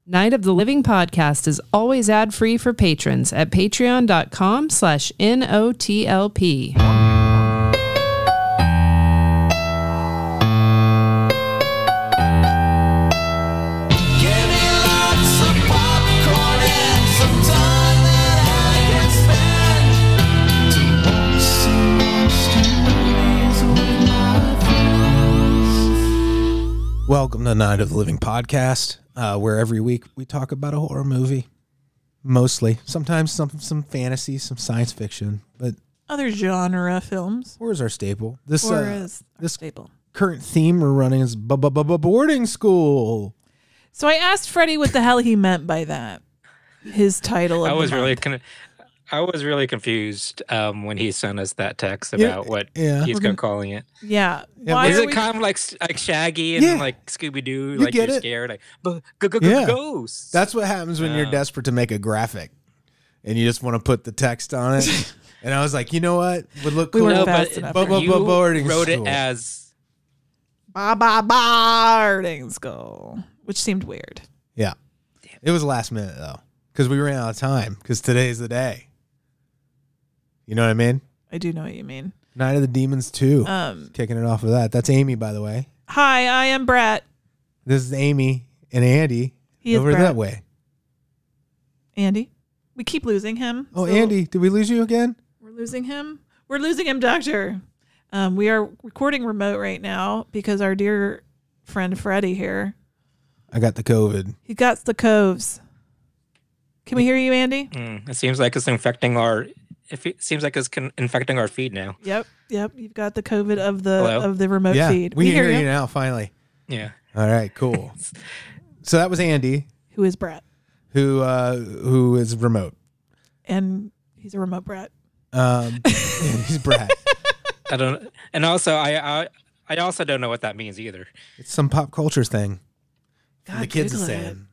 Night of the Living podcast is always ad-free for patrons at patreon.com/NOTLP. Welcome to Night of the Living podcast, where every week we talk about a horror movie, mostly. Sometimes some fantasy, some science fiction, but other genre films. Horror is our staple. This staple. Current theme we're running is boarding school. So I asked Freddy what the hell he meant by that. His title. I was really confused when he sent us that text about what he's calling it. Yeah. Is it kind of like Shaggy and like Scooby-Doo? Like you're scared, like ghosts. That's what happens when you're desperate to make a graphic and you just want to put the text on it. And I was like, you know what? Would look cool. Boarding wrote it as boarding school, which seemed weird. Yeah. It was last minute though, because we ran out of time. Because today's the day. You know what I mean? I do know what you mean. Night of the Demons 2. Kicking it off with that. That's Amy, by the way. Hi, I am Brett. This is Amy and Andy. He is over Brett. That way. Andy? We keep losing him. Oh, so Andy, did we lose you again? We're losing him? We're losing him, Doctor. We are recording remote right now because our dear friend Freddy here. I got the COVID. He got the coves. Can we hear you, Andy? It seems like it's infecting our... It seems like it's infecting our feed now. Yep. You've got the COVID of the remote feed. We hear you now, finally. Yeah. All right, cool. So that was Andy. Who is Brett? Who is remote. And he's a remote Brett. He's Brett. I don't. And also, I also don't know what that means either. It's some pop culture thing. God, the kids are saying.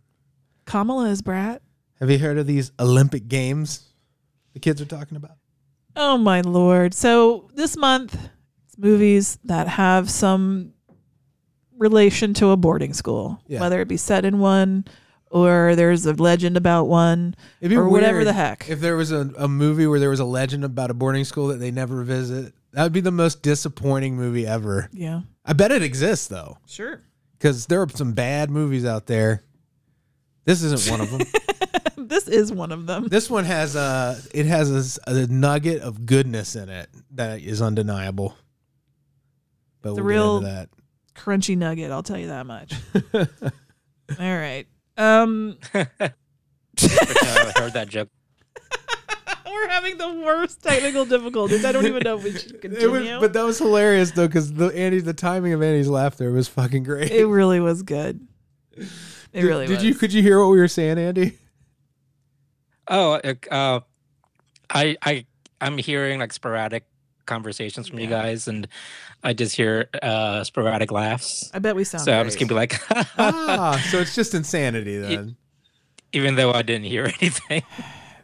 Kamala is Brett. Have you heard of these Olympic Games the kids are talking about? Oh my Lord. So this month, it's movies that have some relation to a boarding school, whether it be set in one or there's a legend about one or whatever the heck. If there was a movie where there was a legend about a boarding school that they never visit, that would be the most disappointing movie ever. Yeah. I bet it exists though. Sure. Because there are some bad movies out there. This isn't one of them. This is one of them. This one has a nugget of goodness in it that is undeniable. But it's we'll a real get into that. Crunchy nugget, I'll tell you that much. All right. I heard that joke. We're having the worst technical difficulties. I don't even know if we should continue. But that was hilarious though, because the timing of Andy's laughter was fucking great. It really was good. Could you hear what we were saying, Andy? Oh, I'm hearing like sporadic conversations from you guys, and I just hear sporadic laughs. I bet we sound. So great. I'm just gonna be like, so it's just insanity then. Even though I didn't hear anything.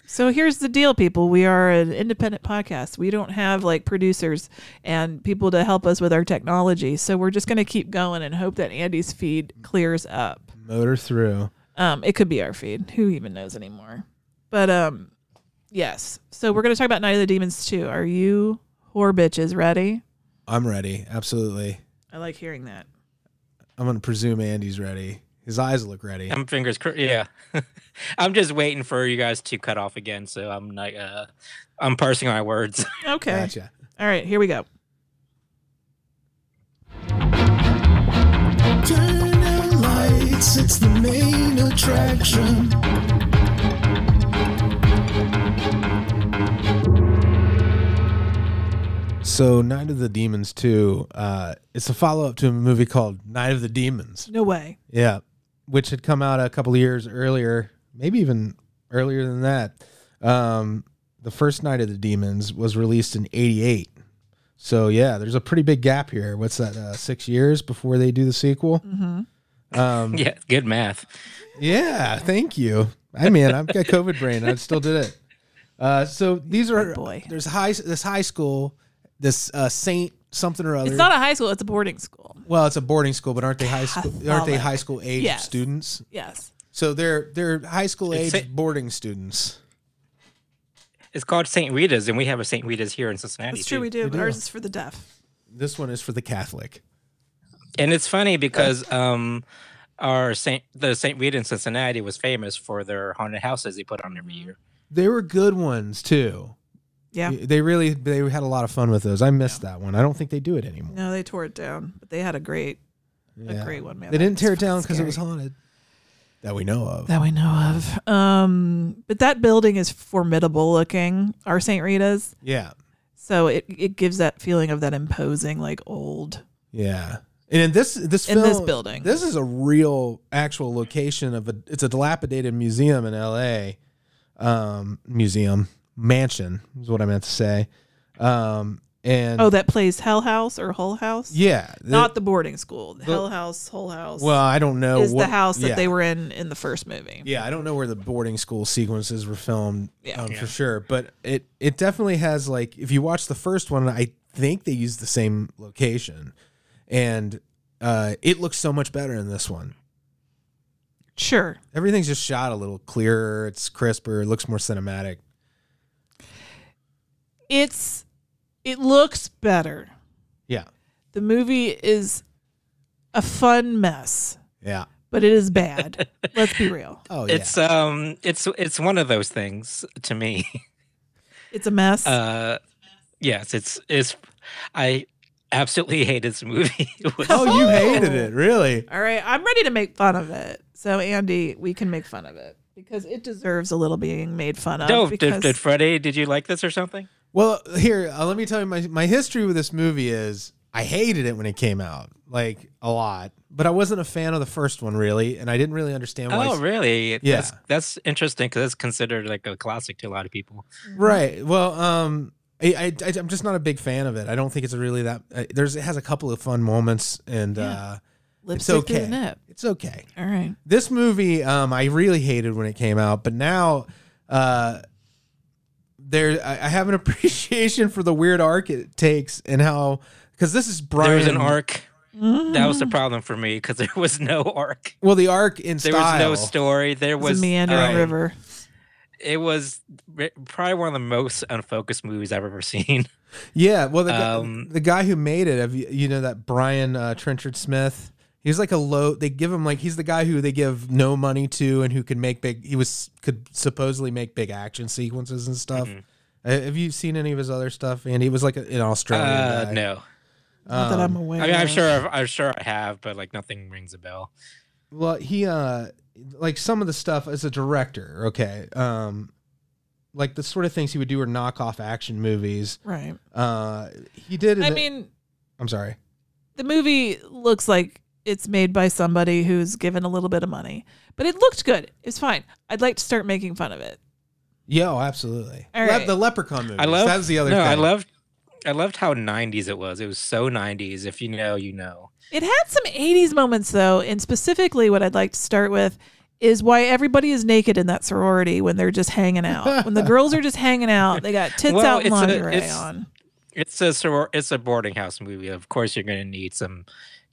So here's the deal, people. We are an independent podcast. We don't have like producers and people to help us with our technology. So we're just gonna keep going and hope that Andy's feed clears up. Motor through. It could be our feed. Who even knows anymore? But yes. So we're gonna talk about Night of the Demons 2. Are you whore bitches ready? I'm ready. Absolutely. I like hearing that. I'm gonna presume Andy's ready. His eyes look ready. I'm fingers crossed. Yeah. I'm just waiting for you guys to cut off again, so I'm like, I'm parsing my words. Okay. Gotcha. All right, here we go. Turn out lights, it's the main attraction. So Night of the Demons 2, it's a follow-up to a movie called Night of the Demons. No way. Yeah, which had come out a couple of years earlier, maybe even earlier than that. The first Night of the Demons was released in '88. So yeah, there's a pretty big gap here. What's that, 6 years before they do the sequel? Mm-hmm. Yeah, good math. Yeah, thank you. I've got COVID brain. I still did it. So these are, there's this high school, this Saint something or other. It's not a high school, it's a boarding school. Well, it's a boarding school, but aren't they high school? Aren't they high school age students? Yes. So they're high school It's age boarding students. It's called St. Rita's, and we have a St. Rita's here in Cincinnati. That's true, we do. But ours is for the deaf. This one is for the Catholic. And it's funny because the St. Rita in Cincinnati was famous for their haunted houses they put on every year. They were good ones too. Yeah. They had a lot of fun with those. I missed that one. I don't think they do it anymore. No, they tore it down, but they had a great one, man. They didn't tear it down because it was haunted. That we know of. But that building is formidable looking. Our St. Rita's. Yeah. So it gives that feeling of that imposing, like old. Yeah. And in this film, this building, this is a real actual location of it's a dilapidated museum in L.A. Mansion is what I meant to say. And that plays Hell House or Hull House. Yeah, not the boarding school. The Hell House, Hull House. Well, I don't know. Is the house that they were in the first movie. Yeah, I don't know where the boarding school sequences were filmed for sure, but it definitely has, like, if you watch the first one, I think they used the same location, and it looks so much better in this one. Sure, everything's just shot a little clearer. It's crisper. It looks more cinematic. It looks better. Yeah. The movie is a fun mess. Yeah. But it is bad. Let's be real. Oh yeah. It's one of those things to me. It's a mess. Yes, it's I absolutely hate this movie. You hated it, really? All right, I'm ready to make fun of it. So Andy, we can make fun of it because it deserves a little being made fun of. Did Freddy, did you like this or something? Well, here, let me tell you my history with this movie is I hated it when it came out, like a lot, but I wasn't a fan of the first one really, and I didn't really understand why. Oh, really? Yeah. That's interesting because it's considered like a classic to a lot of people. Right. Well, I'm just not a big fan of it. I don't think it's really that. It has a couple of fun moments, and it's okay. It's okay. All right. This movie, I really hated when it came out, but now, I have an appreciation for the weird arc it takes and how, because this is Brian. There was an arc. That was the problem for me because there was no arc. Well, the arc in there style. There was no story. There was a meandering river. It was probably one of the most unfocused movies I've ever seen. Yeah, well, the guy who made it, you know that Brian Trenchard Smith. He's like they give him, like, he's the guy who they give no money to and who can make could supposedly make big action sequences and stuff. Mm-hmm. Have you seen any of his other stuff? And he was like an Australian guy. No. Not that I'm aware. I mean, I'm sure I have, but like nothing rings a bell. Well, he like some of the stuff as a director, okay. Like the sort of things he would do are knockoff action movies. Right. He did. I'm sorry. The movie looks like it's made by somebody who's given a little bit of money, but it looked good. It's fine. I'd like to start making fun of it. Yeah, absolutely. All right. The Leprechaun movie. That's the other thing. I loved how 90s it was. It was so 90s. If you know, you know. It had some 80s moments though, and specifically what I'd like to start with is why everybody is naked in that sorority when they're just hanging out. When the girls are just hanging out, they got tits out and lingerie on. It's a boarding house movie. Of course, you're going to need some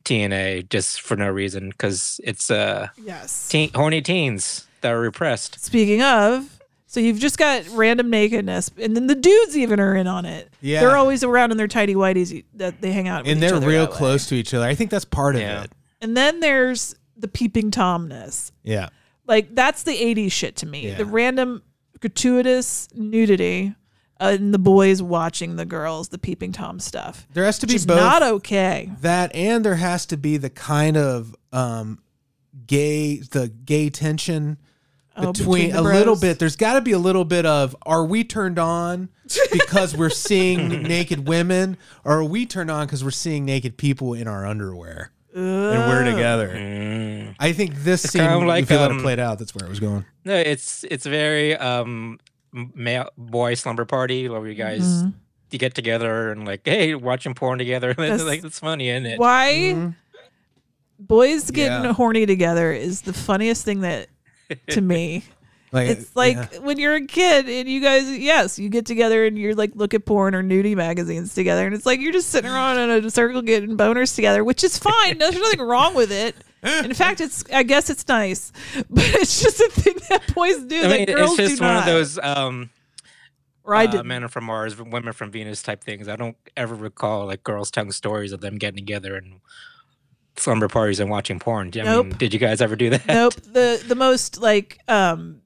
TNA just for no reason because it's horny teens that are repressed. Speaking of, so you've just got random nakedness, and then the dudes even are in on it. Yeah, they're always around in their tighty whities that they hang out with and each they're other real close to each other. I think that's part of it. And then there's the peeping Tomness. Yeah, like that's the 80s shit to me. The random gratuitous nudity. And the boys watching the girls, the peeping Tom stuff. There has to be both. Not okay. That, and there has to be the kind of gay tension between a little bit. There's got to be a little bit of, are we turned on because we're seeing naked women, or are we turned on because we're seeing naked people in our underwear and we're together? I think this scene, if you let it play it out, that's where it was going. No, it's very male boy slumber party where you guys you get together and like, hey, watching porn together. Like, it's funny, isn't it? Why boys getting horny together is the funniest thing that to me. Like, it's like when you're a kid and you guys, you get together and you're like, look at porn or nudie magazines together, and it's like you're just sitting around in a circle getting boners together, which is fine. There's nothing wrong with it. In fact, I guess it's nice, but it's just a thing that boys do that girls do not. It's just one of those men are from Mars, women from Venus type things. I don't ever recall like girls telling stories of them getting together and slumber parties and watching porn. I mean, did you guys ever do that? Nope. The most like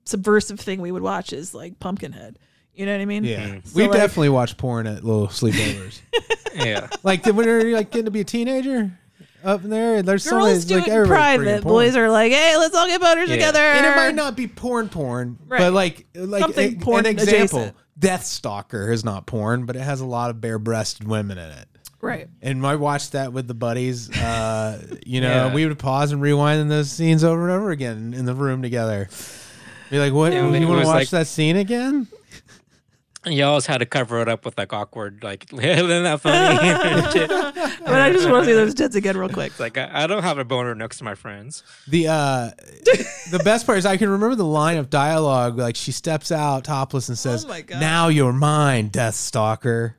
subversive thing we would watch is like Pumpkinhead. You know what I mean? Yeah. So we definitely watch porn at little sleepovers. Yeah. Like when you're like getting to be a teenager up in there, and there's girls do it in private. Boys are like, hey, let's all get boners together. And it might not be porn, right. But like something porn an example. Adjacent. Deathstalker is not porn, but it has a lot of bare-breasted women in it. Right. And I watched that with the buddies. We would pause and rewind those scenes over and over again in the room together. Be like, what? You want to watch that scene again? You always had to cover it up with like awkward, like, isn't that funny? But I just want to see those tits again real quick. It's like, I don't have a boner next to my friends. The best part is I can remember the line of dialogue. Like she steps out topless and says, "Now you're mine, Deathstalker."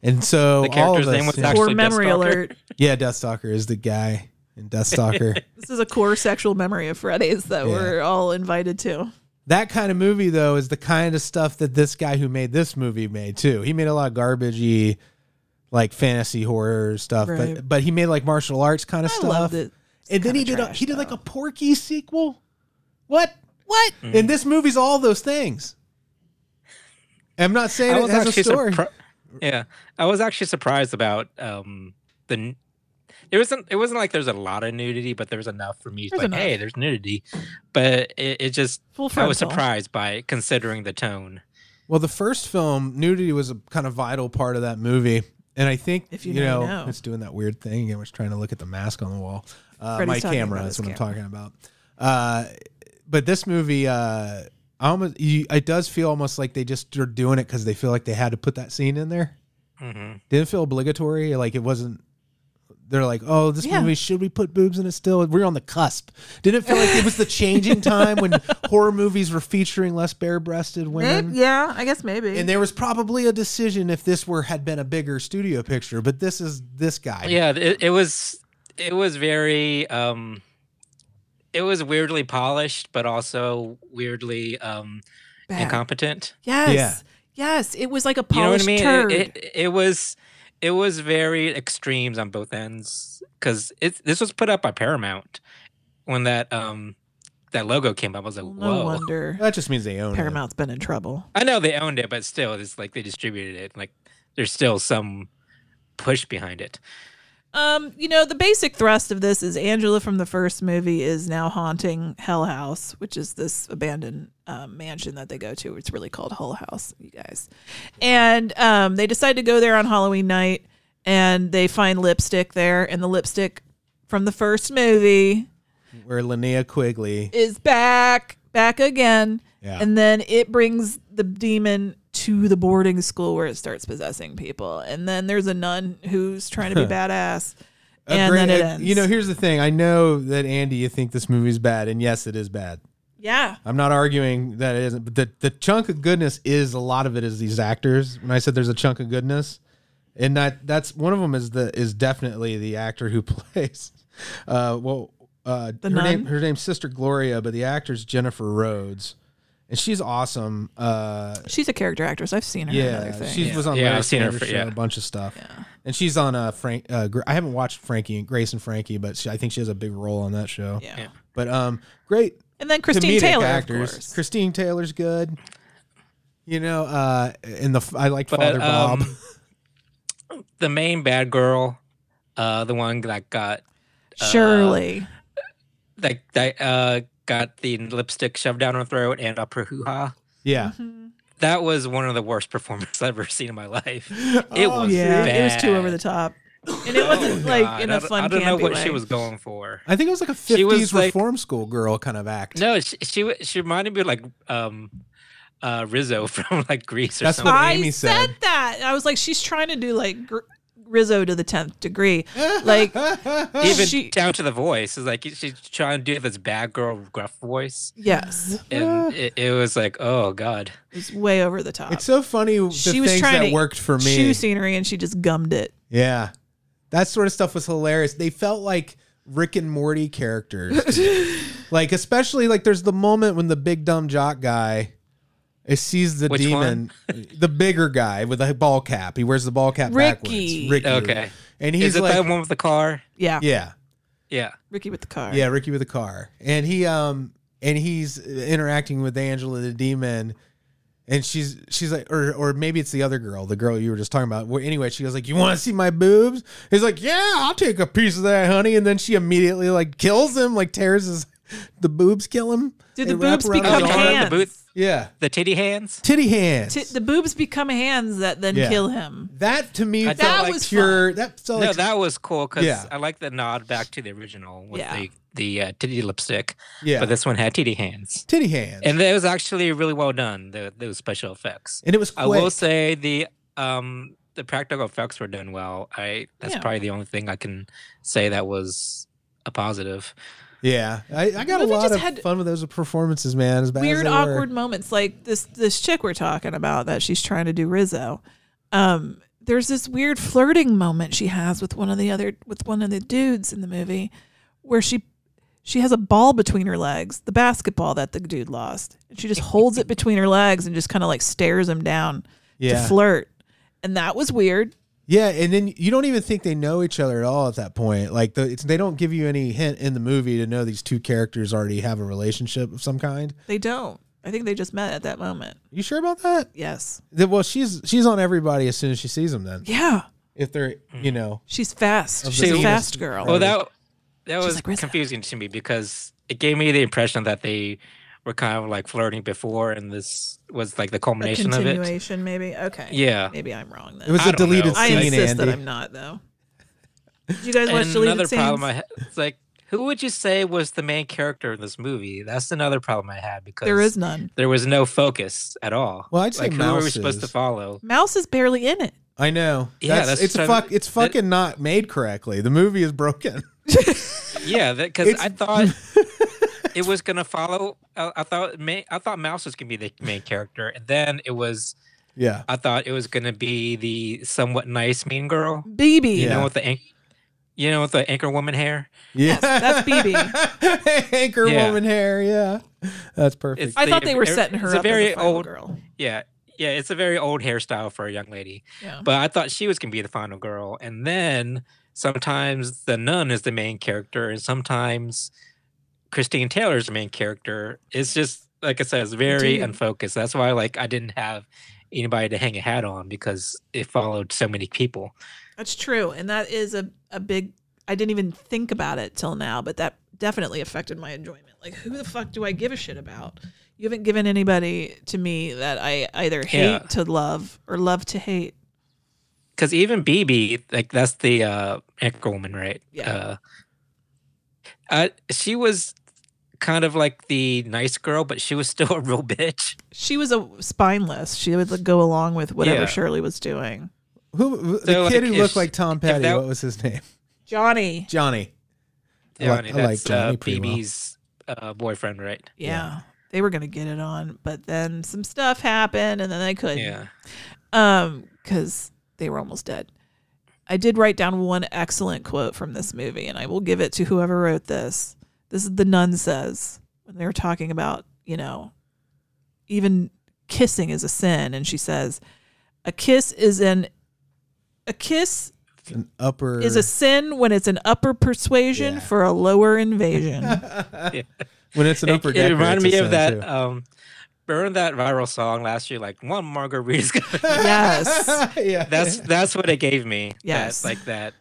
And so the character's name was actually memory Deathstalker. alert. Yeah, Deathstalker is the guy in Deathstalker. This is a core sexual memory of Freddy's that we're all invited to. That kind of movie, though, is the kind of stuff that this guy who made this movie made, too. He made a lot of garbagey, like, fantasy horror stuff, but he made, like, martial arts kind of stuff. Loved it. And then he did like, a Porky sequel. What? And this movie's all those things. I'm not saying it has a story. I was actually surprised about the... It wasn't like there's a lot of nudity, but there was enough for me. Hey, there's nudity. But it just, I was surprised by it, considering the tone. Well, the first film, nudity was a kind of vital part of that movie. And I think, it's doing that weird thing. I was trying to look at the mask on the wall. My camera is what I'm talking about. But this movie, it does feel almost like they just are doing it because they feel like they had to put that scene in there. Mm-hmm. Didn't feel obligatory. Like it wasn't. They're like, oh, this movie, should we put boobs in it still? We're on the cusp. Didn't it feel like it was the changing time when horror movies were featuring less bare-breasted women? Yeah, I guess maybe. And there was probably a decision if this had been a bigger studio picture, but this is this guy. Yeah, it was very it was weirdly polished, but also weirdly incompetent. Yes. Yeah. Yes, it was like a polished turd. It was very extremes on both ends because this was put up by Paramount when that logo came up. I was like, whoa. No wonder. That just means they own Paramount's been in trouble. I know they owned it, but still, it's like they distributed it. Like there's still some push behind it. The basic thrust of this is Angela from the first movie is now haunting Hell House, which is this abandoned mansion that they go to. It's really called Hull House, you guys. And they decide to go there on Halloween night, and they find lipstick there, and the lipstick from the first movie, where Linnea Quigley is back again. Yeah. And then it brings the demon to the boarding school where it starts possessing people. And then there's a nun who's trying to be badass. And then it ends. Here's the thing. I know that, Andy, you think this movie's bad. And yes, it is bad. Yeah. I'm not arguing that it isn't. But the chunk of goodness is, a lot of it is these actors. When I said there's a chunk of goodness. And that's one of them is definitely the actor who plays. Her name's Sister Gloria, but the actor's Jennifer Rhodes. And she's awesome. She's a character actress. I've seen her in other things. She was on I've seen her for a bunch of stuff. Yeah. And she's on I haven't watched Grace and Frankie, but I think she has a big role on that show. Yeah. But great. And then Christine Taylor, actors. Of course. Christine Taylor's good. I like Father Bob. The main bad girl, the one that got Shirley. Got the lipstick shoved down her throat and up her hoo-ha. Yeah. Mm-hmm. That was one of the worst performances I've ever seen in my life. It was bad. It was too over the top. And it wasn't in a fun, I don't know what way. she was going for. I think it was like a 50s reform school girl kind of act. No, she reminded me of like Rizzo from like Grease or something. That's what Amy said. I said that. I was like, she's trying to do like Rizzo to the 10th degree. Like even down to the voice. It's like she's trying to do this bad girl gruff voice. Yes. And it was like, oh God. It was way over the top. It's so funny she was things trying that to worked for me. Shoe scenery and she just gummed it. Yeah. That sort of stuff was hilarious. They felt like Rick and Morty characters. Like, especially like there's the moment when the big dumb jock guy sees the demon, the bigger guy with the ball cap. He wears the ball cap backwards. Ricky. Okay. And he's like, that one with the car? Yeah. Yeah. Ricky with the car. Yeah, Ricky with the car. And he's interacting with Angela the demon. And she's like, or maybe it's the other girl, the girl you were just talking about. Well, anyway, she goes like, "You want to see my boobs?" He's like, "Yeah, I'll take a piece of that, honey." And then she immediately like kills him, like tears the boobs kill him. Did the boobs become hands? Yeah, the titty hands. Titty hands. The boobs become hands that then kill him. That to me, that was pure. That was cool because I like the nod back to the original with the titty lipstick. Yeah, but this one had titty hands. Titty hands, and it was actually really well done. Those special effects, and it was quick. I will say the practical effects were done well. That's probably the only thing I can say that was a positive. Yeah, I got a lot of fun with those performances, man. As bad weird, as awkward moments, like this chick we're talking about that she's trying to do Rizzo. There's this weird flirting moment she has with one of the dudes in the movie, where she has a ball between her legs, the basketball that the dude lost, and she just holds it between her legs and just kind of like stares him down to flirt, and that was weird. Yeah, and then you don't even think they know each other at all at that point. Like they don't give you any hint in the movie to know these two characters already have a relationship of some kind. They don't. I think they just met at that moment. You sure about that? Yes. Well, she's on everybody as soon as she sees them. Then yeah, if they're she's fast. She's a fast girl. Well, that was like confusing to me because it gave me the impression that they were kind of like flirting before, and this was like the culmination of it. Continuation, maybe. Okay. Yeah. Maybe I'm wrong then. It was a deleted scene, I insist Andy. that I'm not, though. Did you guys watch deleted scenes? Another problem I had, it's like, who would you say was the main character in this movie? That's another problem I had because there is none. There was no focus at all. Well, I'd say Mouse. Who were we supposed to follow? Mouse is barely in it. I know. Yeah, it's fucking not made correctly. The movie is broken. Yeah, because I thought it was gonna follow. I thought Mouse was gonna be the main character, and then it was. Yeah. I thought it was gonna be the somewhat nice mean girl, BB. You know, with the anchor woman hair. Yeah, yes, that's BB. Anchor woman hair. Yeah, that's perfect. I thought they were setting her up as a final old girl. Yeah, it's a very old hairstyle for a young lady. Yeah. But I thought she was gonna be the final girl, and then sometimes the nun is the main character, and sometimes Christine Taylor's the main character. It's just like I said, it's very unfocused. That's why I didn't have anybody to hang a hat on because it followed so many people. That's true, and that is a big. I didn't even think about it till now, but that definitely affected my enjoyment. Like, who the fuck do I give a shit about? You haven't given anybody to me that I either hate to love or love to hate. Because even BB, like that's the anchor woman, right? Yeah. She was kind of like the nice girl, but she was still a real bitch. She was a spineless. She would go along with whatever Shirley was doing. The kid who looked like Tom Petty, what was his name? Johnny. I like Johnny BB's boyfriend, right? Yeah. They were going to get it on, but then some stuff happened, and then they couldn't. Yeah. Because they were almost dead. I did write down one excellent quote from this movie, and I will give it to whoever wrote this. This is the nun says, when they were talking about, even kissing is a sin, and she says, a kiss is a sin when it's an upper persuasion for a lower invasion. When it's an upper decker, it reminded me of that. Remember that viral song last year, like one margarita's gonna. Yes, yeah. That's what it gave me. Yes, that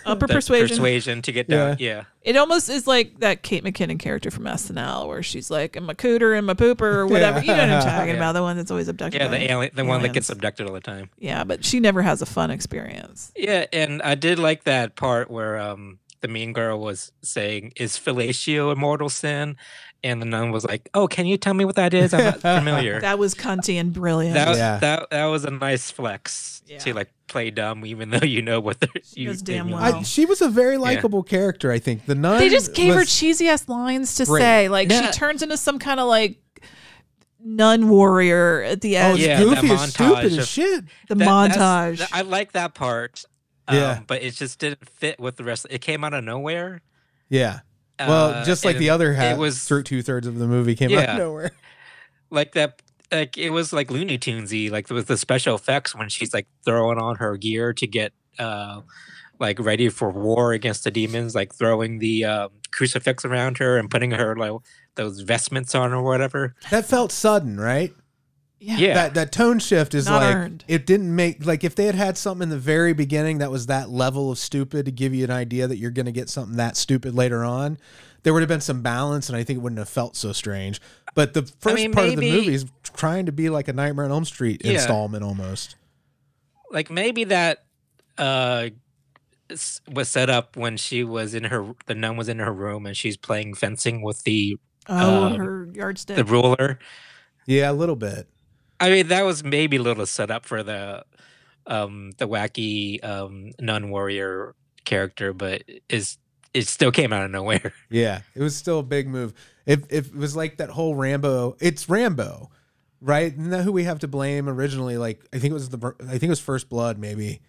upper that persuasion to get down. Yeah, it almost is like that Kate McKinnon character from SNL, where she's like, "I'm a cooter and my pooper," or whatever. You know what I'm talking about? The one that's always abducted. Yeah, the one that gets abducted all the time. Yeah, but she never has a fun experience. Yeah, and I did like that part where the mean girl was saying, "Is fellatio a mortal sin?" And the nun was like, "Oh, can you tell me what that is? I'm not familiar." That was cunty and brilliant. That was a nice flex to play dumb, even though you know what they're. She was damn well. She was a very likable character. I think the nun. They just gave her cheesy ass lines to say. Like she turns into some kind of like nun warrior at the end. Oh, goofy as stupid as shit. The montage. I like that part. But it just didn't fit with the rest. It came out of nowhere. Yeah. Well, just like the other half, it was 2/3 of the movie came out of nowhere. Like that, like it was like Looney Tunesy, like with the special effects when she's like throwing on her gear to get like ready for war against the demons, like throwing the crucifix around her and putting her like those vestments on or whatever. That felt sudden, right? Yeah. That tone shift is Not like earned. It didn't make like if they had something in the very beginning that was that level of stupid to give you an idea that you're going to get something that stupid later on, there would have been some balance, and I think it wouldn't have felt so strange. But the first part of the movie is trying to be like a Nightmare on Elm Street installment almost. Like maybe that was set up when she was the nun was in her room and she's playing fencing with the her yardstick, the ruler. Yeah, a little bit. I mean, that was maybe a little set up for the wacky nun warrior character, but it still came out of nowhere. Yeah, it was still a big move. If it was like that whole Rambo, it's Rambo, right? Isn't that who we have to blame originally? Like I think it was First Blood, maybe.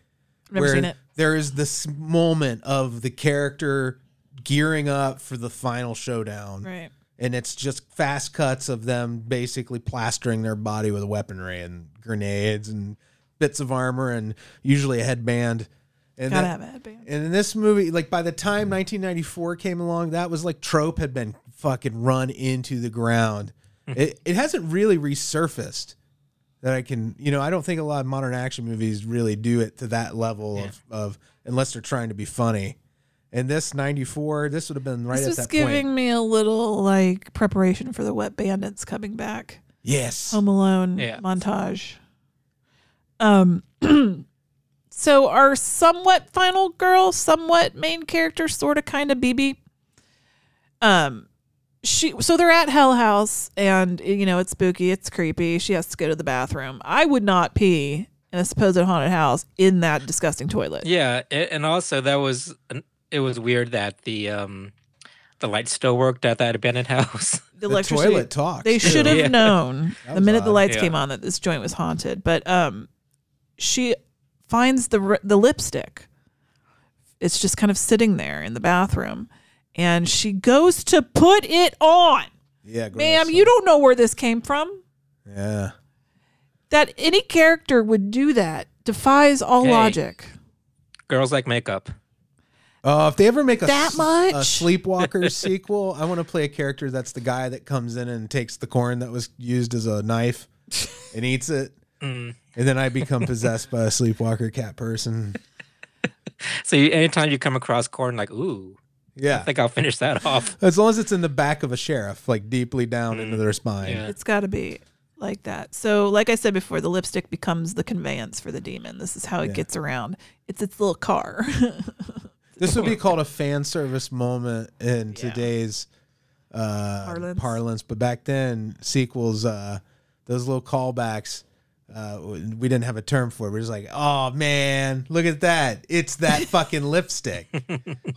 Never seen it. There is this moment of the character gearing up for the final showdown, right? And it's just fast cuts of them basically plastering their body with weaponry and grenades and bits of armor and usually a headband. And Gotta have a headband. And in this movie, like by the time 1994 came along, that was like trope had been fucking run into the ground. It hasn't really resurfaced that I can, I don't think a lot of modern action movies really do it to that level of unless they're trying to be funny. And this 94, this would have been right at that point. This was giving me a little like preparation for the Wet Bandits coming back. Yes. Home Alone montage. So our somewhat final girl, somewhat main character, sort of kind of BB. So they're at Hell House and it's spooky, it's creepy. She has to go to the bathroom. I would not pee in a supposed haunted house in that disgusting toilet. Yeah, and also it was weird that the lights still worked at that abandoned house. The toilet talks. They should have known the minute the lights came on that this joint was haunted. But she finds the lipstick. It's just kind of sitting there in the bathroom, and she goes to put it on. Yeah, ma'am, you don't know where this came from. Yeah, that any character would do that defies all logic. Girls like makeup. If they ever make a Sleepwalker sequel, I want to play a character that's the guy that comes in and takes the corn that was used as a knife and eats it. And then I become possessed by a Sleepwalker cat person. So anytime you come across corn, like, ooh, yeah, I think I'll finish that off. As long as it's in the back of a sheriff, like deeply down into their spine. Yeah. It's got to be like that. So like I said before, the lipstick becomes the conveyance for the demon. This is how it gets around. It's its little car. This would be called a fan service moment in today's parlance. But back then, sequels, those little callbacks, we didn't have a term for it. We're just like, oh, man, look at that. It's that fucking lipstick.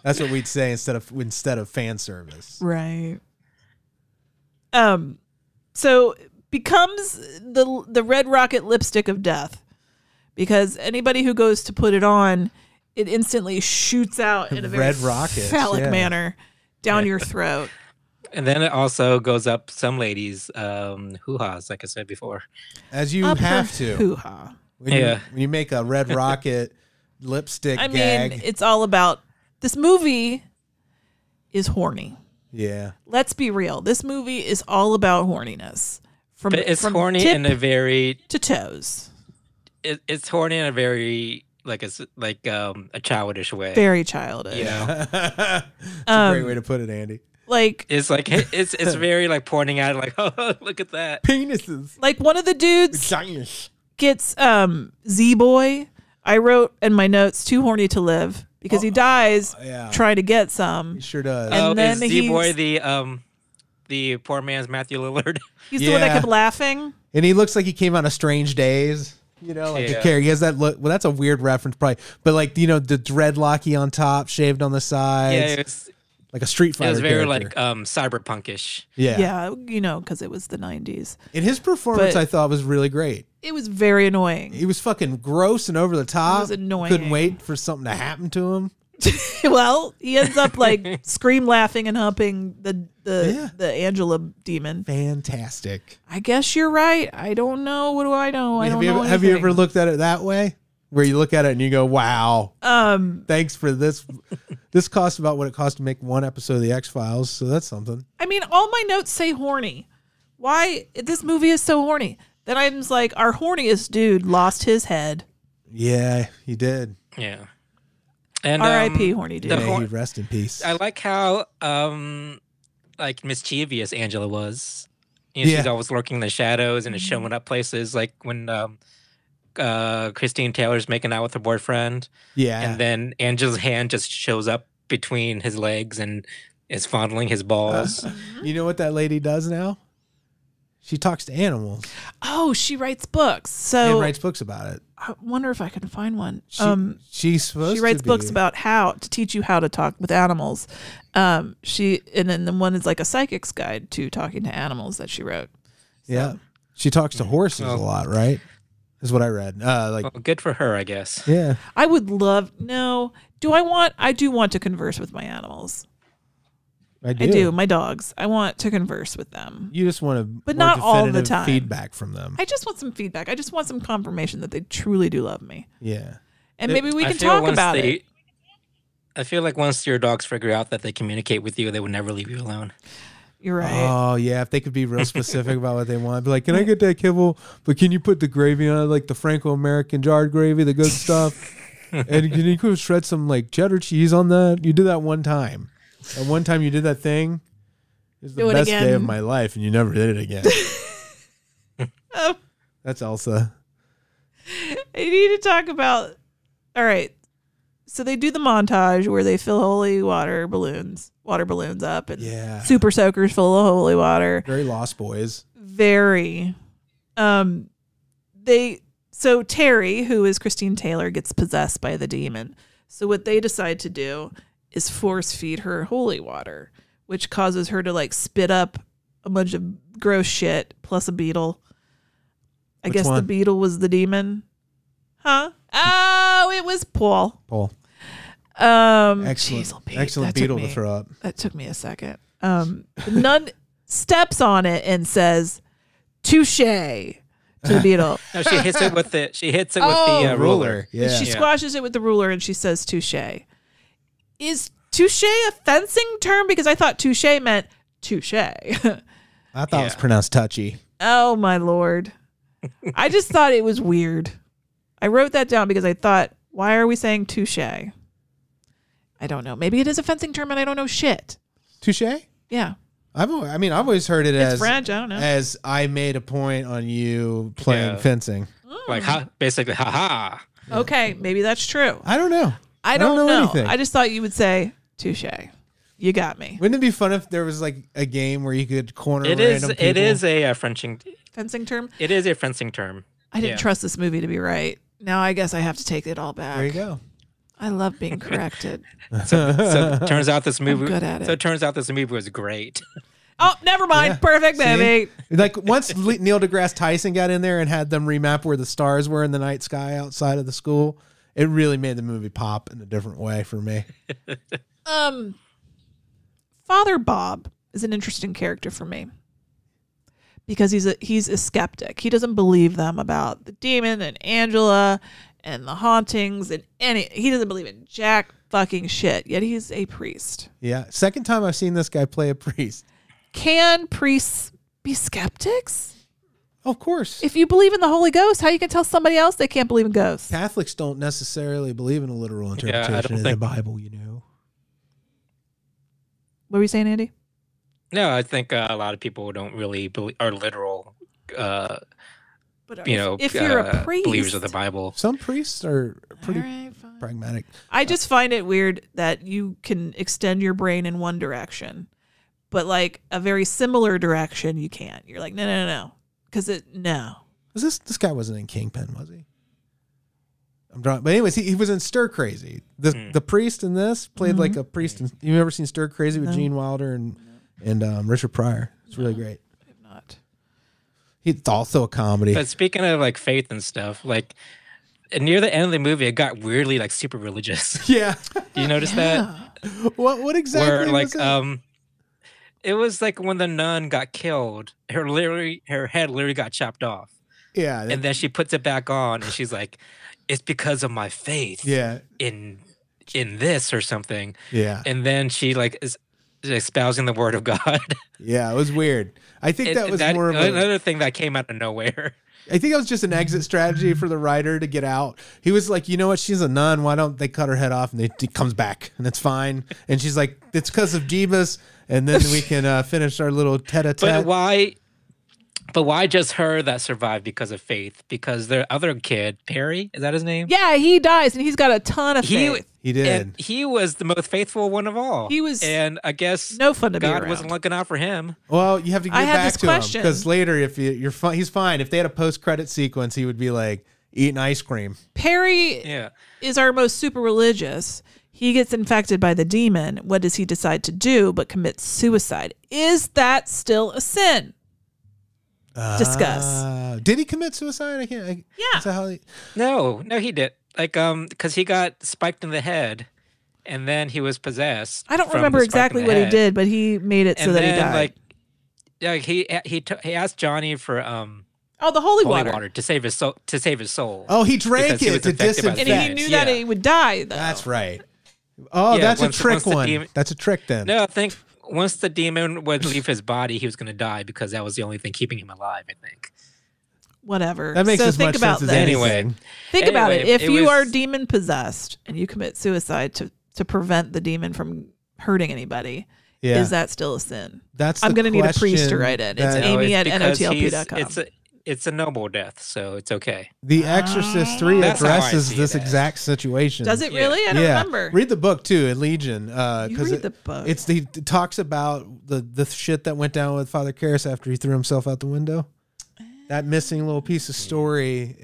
That's what we'd say instead of fan service. Right. So becomes the red rocket lipstick of death, because anybody who goes to put it on, it instantly shoots out in a very phallic manner down your throat. And then it also goes up some ladies' hoo-has, like I said before. As you have to. Hoo-ha. When you make a red rocket lipstick gag. mean, it's all about, this movie is horny. Yeah. Let's be real. This movie is all about horniness. But it's horny in a very... to toes. It's horny in a very... like a childish way. Very childish. That's a great way to put it, Andy. Like it's very like pointing at it, like, oh, look at that. Penises. Like one of the dudes gets Z-Boy. I wrote in my notes, too horny to live, because he dies trying to get some. He sure does. And then is Z-Boy the poor man's Matthew Lillard? He's the one that kept laughing. And he looks like he came out of Strange Days. Like a character. He has that look. Well, that's a weird reference, probably. But like, the dreadlocky on top, shaved on the sides. Yeah, it was like a Street Fighter. It was very character. like cyberpunkish. Yeah, because it was the 90s. And his performance, I thought, was really great. It was very annoying. He was fucking gross and over the top. It was annoying. Couldn't wait for something to happen to him. Well, he ends up like scream laughing and humping the Angela demon. Fantastic. I guess you're right. I don't know. What do I know? I don't know. Have you ever looked at it that way? Where you look at it and you go, wow. Thanks for this. This cost about what it cost to make one episode of the X-Files, so that's something. I mean, all my notes say horny. Why this movie is so horny? Then I'm just like, our horniest dude lost his head. Yeah, he did. Yeah. And R.I.P. horny dude. May he rest in peace. I like how like mischievous Angela was. You know, she's always lurking in the shadows and is showing up places, like when Christine Taylor's making out with her boyfriend. Yeah. And then Angela's hand just shows up between his legs and is fondling his balls. You know what that lady does now? She talks to animals. Oh, she writes books. And writes books about it. I wonder if I can find one. She writes books about how to teach you how to talk with animals. And then the one is like a psychic's guide to talking to animals that she wrote. So. Yeah. She talks to horses a lot, right? Is what I read. Well, good for her, I guess. Yeah. I would love. No. I do want to converse with my animals. I do. My dogs. I want to converse with them. You just want to, but not all the time. Feedback from them. I just want some feedback. I just want some confirmation that they truly do love me. Yeah. And maybe we can talk about it. I feel like once your dogs figure out that they communicate with you, they would never leave you alone. You're right. Oh, yeah. If they could be real specific about what they want. Be like, can I get that kibble? But can you put the gravy on it, like the Franco-American jarred gravy, the good stuff? And can you shred some like cheddar cheese on that? You did that one time. That one time you did that thing. It was the best day of my life, and you never did it again. That's Elsa. I need to talk about... All right. So they do the montage where they fill holy water balloons up, and super soakers full of holy water. Very Lost Boys. Very. So Terry, who is Christine Taylor, gets possessed by the demon. So what they decide to do is force feed her holy water, which causes her to like spit up a bunch of gross shit plus a beetle. I guess the beetle was the demon. Huh? Oh, it was Paul. Excellent beetle to throw up. That took me a second. The nun steps on it and says, "Touche" to the beetle. No, she hits it with the ruler. Yeah. She squashes it with the ruler and she says, "Touche." Is touche a fencing term? Because I thought touche meant touche. I thought it was pronounced touchy. Oh, my Lord. I just thought it was weird. I wrote that down because I thought, why are we saying touche? I don't know. Maybe it is a fencing term and I don't know shit. Touche? Yeah. I've always heard it as French. I don't know. As I made a point on you playing fencing. Like basically, ha. Okay, maybe that's true. I don't know. I don't know anything. I just thought you would say touche. You got me. Wouldn't it be fun if there was like a game where you could corner random people? It is a fencing term. It is a fencing term. I didn't trust this movie to be right. Now I guess I have to take it all back. There you go. I love being corrected. So it turns out this movie. I'm good at it. So it turns out this movie was great. Oh, never mind. Yeah. Perfect movie. Like once Neil deGrasse Tyson got in there and had them remap where the stars were in the night sky outside of the school, it really made the movie pop in a different way for me. Father Bob is an interesting character for me because he's a skeptic. He doesn't believe them about the demon and Angela and the hauntings and he doesn't believe in jack fucking shit, yet he's a priest. Yeah. Second time I've seen this guy play a priest. Can priests be skeptics? Of course. If you believe in the Holy Ghost, how you can tell somebody else they can't believe in ghosts? Catholics don't necessarily believe in a literal interpretation of the Bible, you know. What were you saying, Andy? No, I think a lot of people don't really believe are literal. But if you're a priest, believers of the Bible. Some priests are pretty pragmatic. I just find it weird that you can extend your brain in one direction, but like a very similar direction you can't. You're like, no. Because this guy wasn't in Kingpin, was he? I'm drawing, but anyways, he was in Stir Crazy. The priest in this played like a priest. You've ever seen Stir Crazy with Gene Wilder and Richard Pryor? It's really great. I have not. It's also a comedy. But speaking of like faith and stuff, like near the end of the movie, it got weirdly like super religious. Yeah. Do you notice that? What exactly? Where like was it was like when the nun got killed, her head literally got chopped off. Yeah. And then she puts it back on, and she's like, "It's because of my faith." Yeah. In this or something. Yeah. And then she like is espousing the word of God. Yeah, it was weird. I think that was more of another thing that came out of nowhere. I think it was just an exit strategy for the writer to get out. He was like, you know what? She's a nun. Why don't they cut her head off? And he comes back, and it's fine. And she's like, it's because of Jeebus. And then we can finish our little tete-a-tete. But why just her that survived because of faith? Because the other kid, Perry, is that his name? Yeah, he dies, and he's got a ton of faith. He did. And he was the most faithful one of all. He was, and I guess no fun to be God around. wasn't looking out for him. Well, you have to get back to him because later, if you're fine, he's fine. If they had a post-credit sequence, he would be like eating ice cream. Perry is our most super religious. He gets infected by the demon. What does he decide to do but commit suicide? Is that still a sin? Discuss. Did he commit suicide? Yeah. No, he did. Like, because he got spiked in the head, and then he was possessed. I don't remember exactly what he did, but he made it so that he died. He asked Johnny for the holy water to save his soul. Oh, he drank it to disinfect. And he knew that he would die, though. That's right. Oh, that's a trick one. That's a trick then. No, I think once the demon would leave his body, he was going to die because that was the only thing keeping him alive, I think. Whatever. That makes as much sense as anything. Think about it. If you are demon possessed and you commit suicide to prevent the demon from hurting anybody, is that still a sin? I'm going to need a priest to write it. It's Amy at notlp.com. It's a noble death, so it's okay. The Exorcist 3 addresses this exact situation. Does it really? I don't remember. Read the book too at Legion. You read the book. It talks about the shit that went down with Father Karras after he threw himself out the window. That missing little piece of story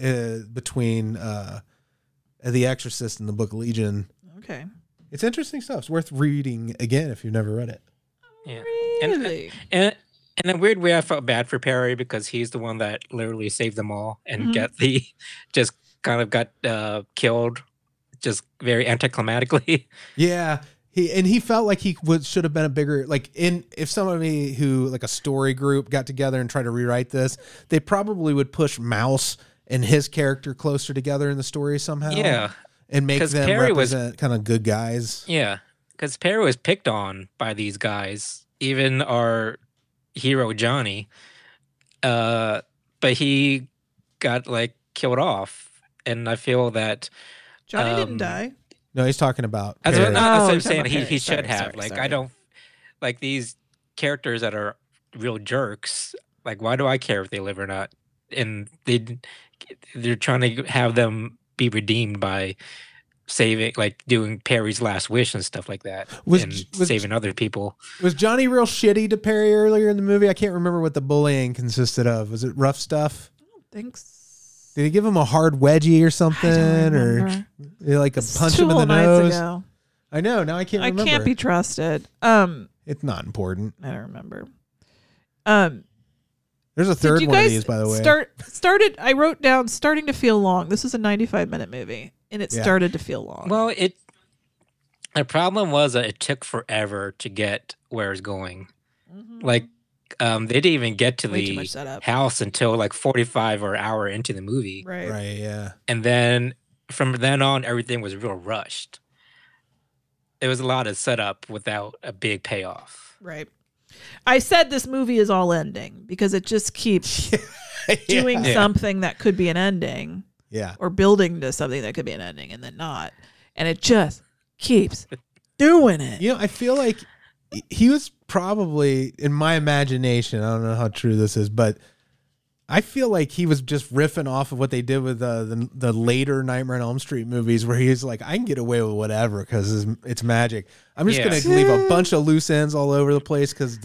between The Exorcist and the book Legion. Okay. It's interesting stuff. It's worth reading again if you've never read it. Yeah. Really? And in a weird way, I felt bad for Perry because he's the one that literally saved them all and just kind of got killed just very anticlimactically. Yeah. He felt like he should have been a bigger, like if somebody who like a story group got together and tried to rewrite this, they probably would push Mouse and his character closer together in the story somehow. Yeah. And make them represent kind of good guys. Yeah. Because Perry was picked on by these guys, even our hero Johnny. But he got like killed off. And I feel that Johnny didn't die. No, he's talking about. That's what I'm saying. He should have. I don't like these characters that are real jerks. Like, why do I care if they live or not? And they're trying to have them be redeemed by saving, like doing Perry's last wish and stuff like that, saving other people. Was Johnny real shitty to Perry earlier in the movie? I can't remember what the bullying consisted of. Was it rough stuff? I don't think so. Did he give him a hard wedgie or something, or like punch him in the nose? Ago. I know. Now I can't remember. I can't be trusted. It's not important. I don't remember. There's a third one of these, by the way. I wrote down starting to feel long. This is a 95-minute movie, and it started to feel long. Well, the problem was that it took forever to get where it's going. Mm-hmm. Like, they didn't even get to the house until like 45 or an hour into the movie. Right, yeah. And then from then on, everything was real rushed. It was a lot of setup without a big payoff. Right. I said this movie is all ending because it just keeps doing something that could be an ending. Yeah. Or building to something that could be an ending and then not. And it just keeps doing it. You know, I feel like he was probably, in my imagination, I don't know how true this is, but I feel like he was just riffing off of what they did with the later Nightmare on Elm Street movies, where he's like, I can get away with whatever because it's magic. I'm just going to leave a bunch of loose ends all over the place because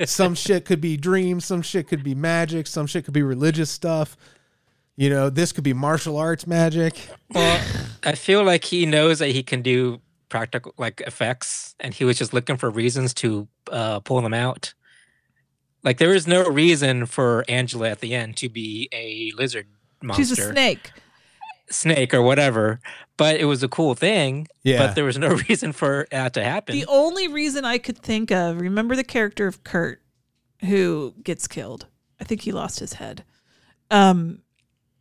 some shit could be dreams, some shit could be magic, some shit could be religious stuff. You know, this could be martial arts magic. Well, I feel like he knows that he can do practical like effects, and he was just looking for reasons to pull them out. Like, there is no reason for Angela at the end to be a lizard monster. She's a snake. snake or whatever, but it was a cool thing. Yeah. But there was no reason for that to happen. The only reason I could think of, remember the character of Kurt who gets killed? I think he lost his head.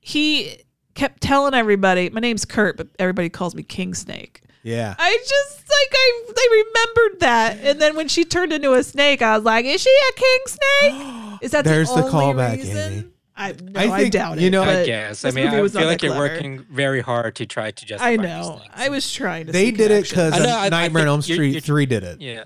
He kept telling everybody, my name's Kurt, but everybody calls me King Snake. Yeah. I just I remembered that. And then when she turned into a snake, I was like, is she a king snake? Is that There's the the only callback, reason? Amy. I think, doubt it. you know, I guess. I mean, I was feel not like that you're clever. working very hard to try to justify I these know. things. I was trying to. They see did it connections. because Nightmare on Elm think Street 3 did it. Yeah.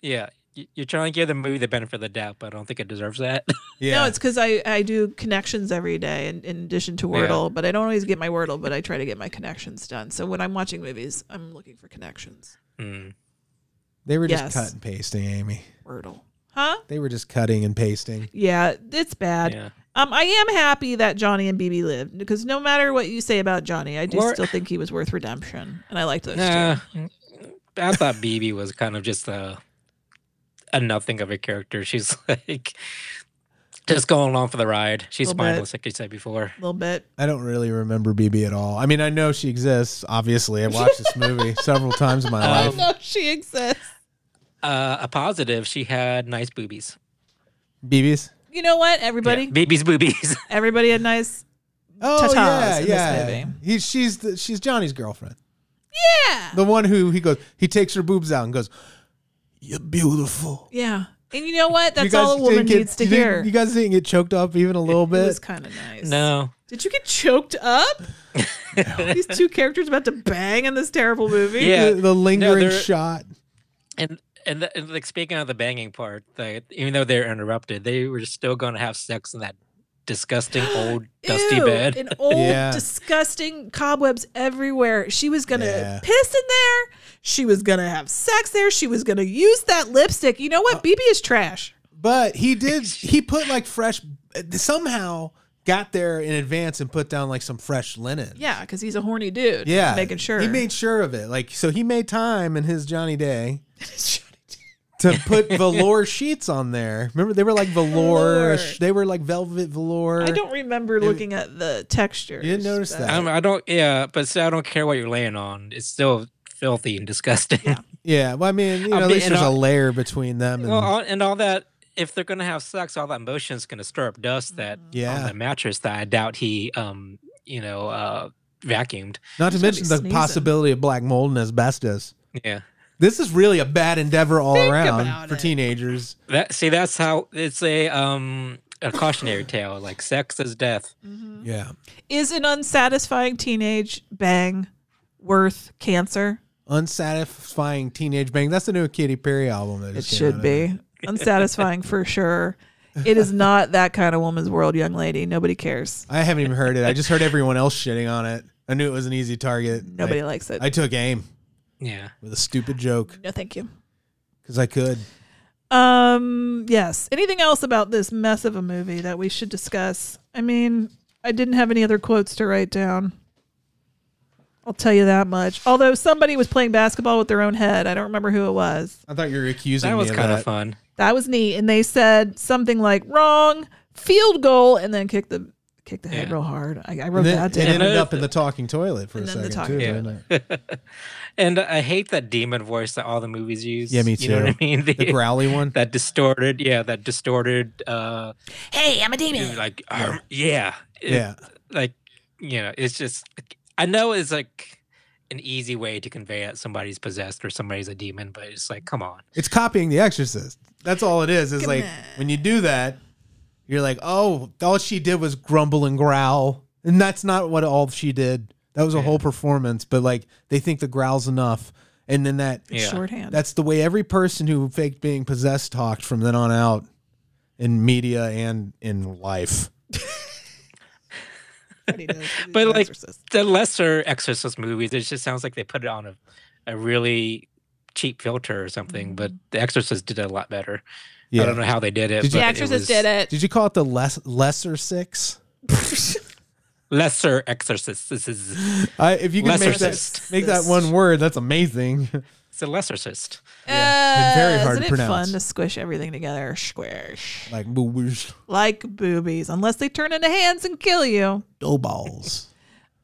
Yeah. You're trying to give the movie the benefit of the doubt, but I don't think it deserves that. Yeah. No, it's because I do connections every day in addition to Wordle, but I don't always get my Wordle, but I try to get my connections done. So when I'm watching movies, I'm looking for connections. They were just cut and pasting, Amy. Wordle. Huh? They were just cutting and pasting. Yeah, it's bad. Yeah. I am happy that Johnny and BB lived, because no matter what you say about Johnny, I do still think he was worth redemption, and I liked those two. I thought BB was kind of just a nothing of a character. She's like just going along for the ride. She's mindless, like you said before. A little bit. I don't really remember BB at all. I mean, I know she exists. Obviously, I've watched this movie several times in my life. I know she exists. A positive, she had nice boobies. BB's? You know what, everybody? Yeah, BB's boobies. Everybody had nice tatas in this movie. She's Johnny's girlfriend. Yeah. The one who he takes her boobs out and goes, "You're beautiful." Yeah. And you know what? That's all a woman needs to hear. You guys didn't get choked up even a little bit? It was kind of nice. No. Did you get choked up? These two characters about to bang in this terrible movie? Yeah. The lingering shot. And like speaking of the banging part, even though they're interrupted, they were still going to have sex in that disgusting old dusty bed. An old disgusting cobwebs everywhere. She was going to piss in there. She was going to have sex there. She was going to use that lipstick. You know what? BB is trash. But he put like fresh, somehow got there in advance and put down like some fresh linen. Yeah, because he's a horny dude. Yeah. Making sure. He made sure of it. Like, so he made time in his Johnny Day to put velour sheets on there. Remember, they were like velour. They were like velvet velour. I don't remember looking at the texture. You didn't notice that? I don't. Yeah, but still, I don't care what you're laying on. It's still filthy and disgusting. Yeah. Well, I mean, at least there's a layer between them. And all that. If they're gonna have sex, all that motion is gonna stir up dust that on the mattress that I doubt he vacuumed. Not to mention the possibility of black mold and asbestos. Yeah. This is really a bad endeavor all around for teenagers. That's how it's a cautionary tale. Like sex is death. Mm-hmm. Yeah. Is an unsatisfying teenage bang worth cancer? Unsatisfying teenage bang. That's the new Katy Perry album. It should be unsatisfying for sure. It is not that kind of woman's world, young lady. Nobody cares. I haven't even heard it. I just heard everyone else shitting on it. I knew it was an easy target. Nobody likes it. I took aim. Yeah. With a stupid joke. No, thank you. Because I could. Yes. Anything else about this mess of a movie that we should discuss? I mean, I didn't have any other quotes to write down. I'll tell you that much. Although somebody was playing basketball with their own head. I don't remember who it was. I thought you were accusing me of that. That was kind of fun. That was neat. And they said something like, wrong, field goal, and then kick the head real hard. I wrote that down. It ended up in the talking toilet for a second, too. And I hate that demon voice that all the movies use. Yeah, me too. You know what I mean? The growly one? That distorted. Hey, I'm a demon. Like, like, it's just, I know it's like an easy way to convey that somebody's possessed or somebody's a demon, but it's like, come on. It's copying The Exorcist. That's all it is. It's like, when you do that, you're like, oh, all she did was grumble and growl. And that's not what all she did. That was a whole performance, but like they think the growl's enough. And then shorthand. That's the way every person who faked being possessed talked from then on out in media and in life. But like the lesser Exorcist movies, it just sounds like they put it on a really cheap filter or something. But The Exorcist did it a lot better. Yeah. I don't know how they did it. The Exorcist did it. Did you call it the lesser six? Lesser Exorcist. This is if you can make that one word, that's amazing. It's a lessercist. Very hard to pronounce. Isn't it fun to squish everything together? Squish. Like boobies. Like boobies. Unless they turn into hands and kill you. Dough balls.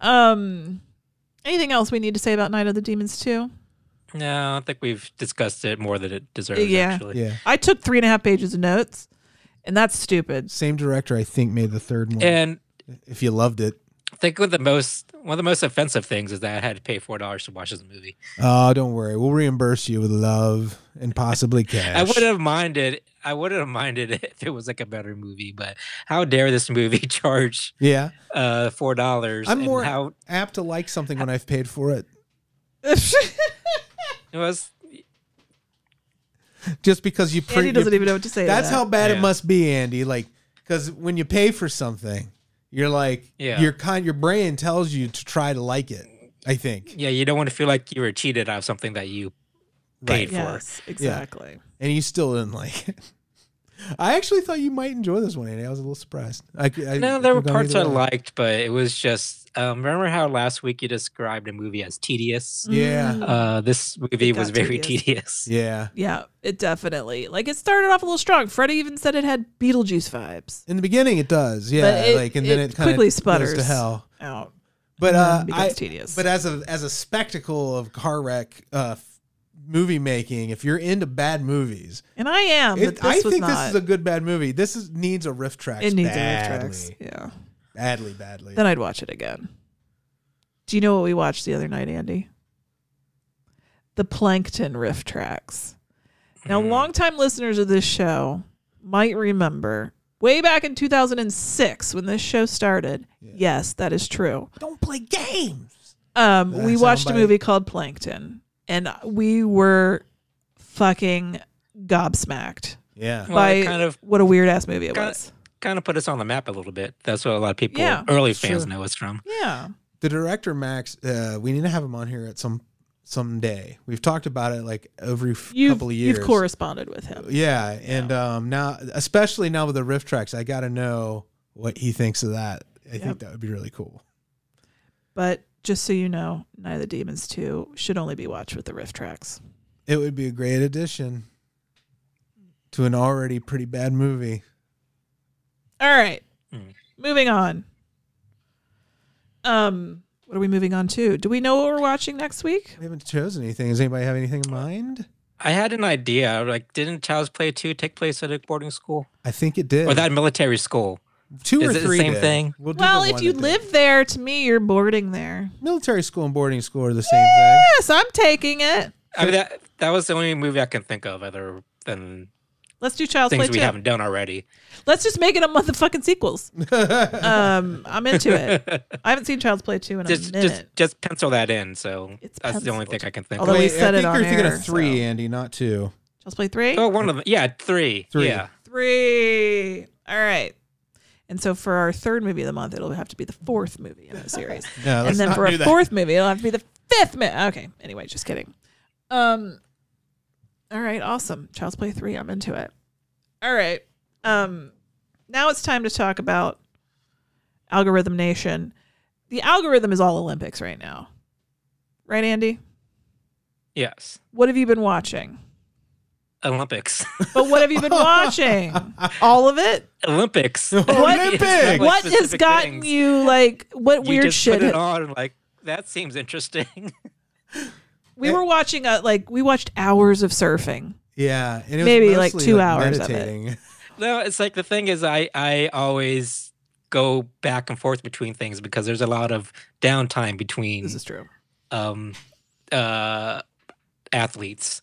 Anything else we need to say about Night of the Demons 2? No, I think we've discussed it more than it deserves, actually. Yeah. I took 3.5 pages of notes, and that's stupid. Same director, I think, made the third one. And if you loved it. I think one of the most offensive things is that I had to pay $4 to watch this movie. Oh, don't worry. We'll reimburse you with love and possibly cash. I wouldn't have minded if it was like a better movie, but how dare this movie charge $4? I'm more apt to like something when I've paid for it. It was just because you Andy doesn't even know what to say. That's how bad it must be, Andy. Like, because when you pay for something, you're like, your brain tells you to try to like it. I think. Yeah, you don't want to feel like you were cheated out of something that you paid for. Yes, exactly. Yeah. And you still didn't like it. I actually thought you might enjoy this one, Andy. I was a little surprised. No, there were parts I liked, but it was just. Remember how last week you described a movie as tedious? Yeah. This movie was very tedious. Yeah. Yeah, it definitely. Like, it started off a little strong. Freddie even said it had Beetlejuice vibes. In the beginning, it does. Yeah. And then it kind of quickly sputters goes to hell. Out. But becomes tedious. But as a spectacle of car wreck movie making, if you're into bad movies, and I am, but I think this is a good bad movie. This needs a riff track. It needs a riff tracks. Yeah, badly. Then I'd watch it again. Do you know what we watched the other night, Andy? The Plankton riff tracks. Now, longtime listeners of this show might remember way back in 2006 when this show started. Yeah. Yes, that is true. Don't play games. We watched a movie called Plankton. And we were fucking gobsmacked. Yeah. What a weird ass movie it was. Kind of put us on the map a little bit. That's what a lot of people, early fans, know us from. Yeah. The director, Max, we need to have him on here at some day. We've talked about it like every couple of years. You've corresponded with him. Yeah. And now, especially now with the riff tracks, I got to know what he thinks of that. I think that would be really cool. But just so you know, Night of the Demons 2 should only be watched with the riff tracks. It would be a great addition to an already pretty bad movie. All right. Moving on. What are we moving on to? Do we know what we're watching next week? We haven't chosen anything. Does anybody have anything in mind? I had an idea. Like, didn't Child's Play 2 take place at a boarding school? I think it did. Or that military school. 2 or 3 Is it the same thing? Well, if you live there, to me, you're boarding there. Military school and boarding school are the same thing. Yes, I'm taking it. I mean, that was the only movie I can think of other than let's do Child's Play 2. Things we haven't done already. Let's just make it a motherfucking sequels. I'm into it. I haven't seen Child's Play 2 in a minute. Just pencil that in. So that's the only thing I can think Although of. we said it on you're thinking air, of 3, Andy, not 2. Child's Play 3? Oh, one of them. Yeah, 3. 3. Yeah. 3. All right. And so for our third movie of the month, it'll have to be the 4th movie in the series. No, and then for our 4th movie, it'll have to be the 5th movie. Okay. Anyway, just kidding. All right. Awesome. Child's Play 3. I'm into it. All right. Now it's time to talk about Algorithm Nation. The algorithm is all Olympics right now. Right, Andy? Yes. What have you been watching? Olympics. But what have you been watching? All of it? Olympics. What has gotten you, like, what weird shit? Put it on and, like, that seems interesting. We were watching, we watched hours of surfing. Yeah. And it was maybe like 2 hours meditating. Of it. No, it's like the thing is I always go back and forth between things because there's a lot of downtime between. This is true. Athletes.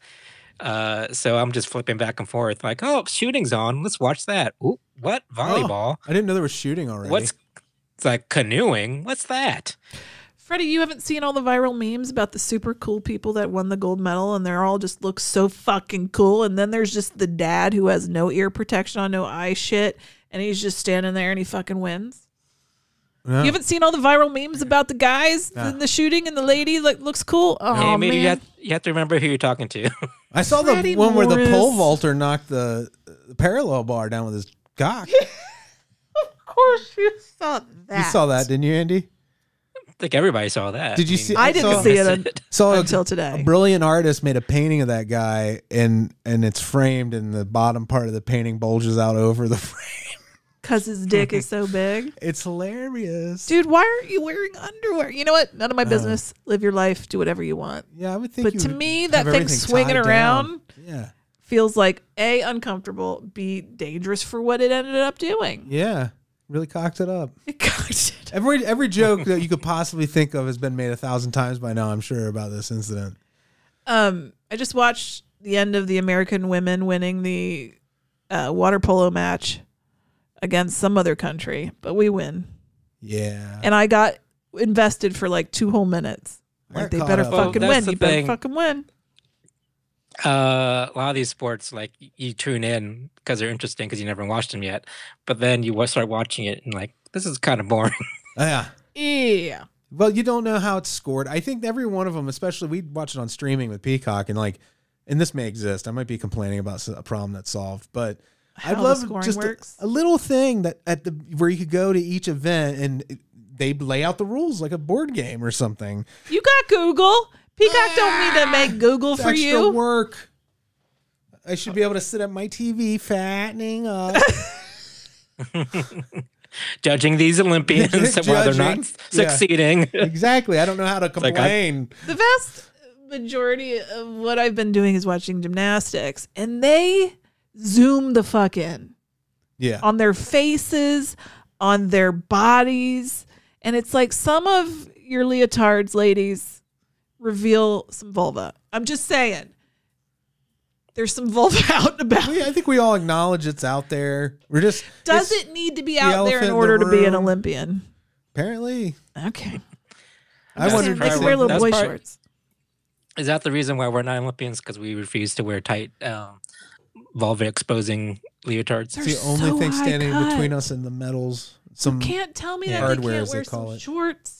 So I'm just flipping back and forth like, oh, shooting's on. Let's watch that. Ooh, what? Volleyball? I didn't know there was shooting already. It's like canoeing. What's that? Freddie, you haven't seen all the viral memes about the super cool people that won the gold medal and they're all just look so fucking cool. And then there's just the dad who has no ear protection on, no eye shit. And he's just standing there and he fucking wins. No. You haven't seen all the viral memes about the guys in the shooting and the lady that looks cool? Oh, hey, maybe man. You have to remember who you're talking to. I saw the one where the pole vaulter knocked the parallel bar down with his cock. Of course you saw that. You saw that, didn't you, Andy? I think everybody saw that. Did you see? I didn't see it until today. A brilliant artist made a painting of that guy, and it's framed, and the bottom part of the painting bulges out over the frame. because his dick is so big. It's hilarious. Dude, why aren't you wearing underwear? You know what? None of my business. Live your life. Do whatever you want. Yeah, I would think. But to me, that thing swinging around feels like A, uncomfortable, B, dangerous for what it ended up doing. Yeah. Really cocked it up. It cocked it. Every joke that you could possibly think of has been made 1,000 times by now, I'm sure, about this incident. I just watched the end of the American women winning the water polo match against some other country, but we win. Yeah. And I got invested for like 2 whole minutes. Like, they better fucking win. You better fucking win. A lot of these sports, like, you tune in because they're interesting because you never watched them yet, but then you start watching it and like, this is kind of boring. Yeah. Well, you don't know how it's scored. I think every one of them, especially we watch it on streaming with Peacock, and like, and this may exist. I might be complaining about a problem that's solved, but I'd love just a little thing that where you could go to each event and they lay out the rules like a board game or something. You got Google. Peacock don't need to make Google for you. Extra work. I should be able to sit at my TV fattening up. Judging these Olympians while they're not succeeding. Exactly. I don't know how to complain. The vast majority of what I've been doing is watching gymnastics, and they zoom the fuck in. Yeah. On their faces, on their bodies. And it's like some of your leotards, ladies, reveal some vulva. I'm just saying. There's some vulva out and about. I think we all acknowledge it's out there. We're just Does it need to be out there in order to be an Olympian? Apparently. Okay. I wondered they can wear little boy shorts. Is that the reason why we're not Olympians? Because we refuse to wear tight vulva exposing leotards? It's the only thing standing between us and the medals. You can't tell me that they can't wear some shorts.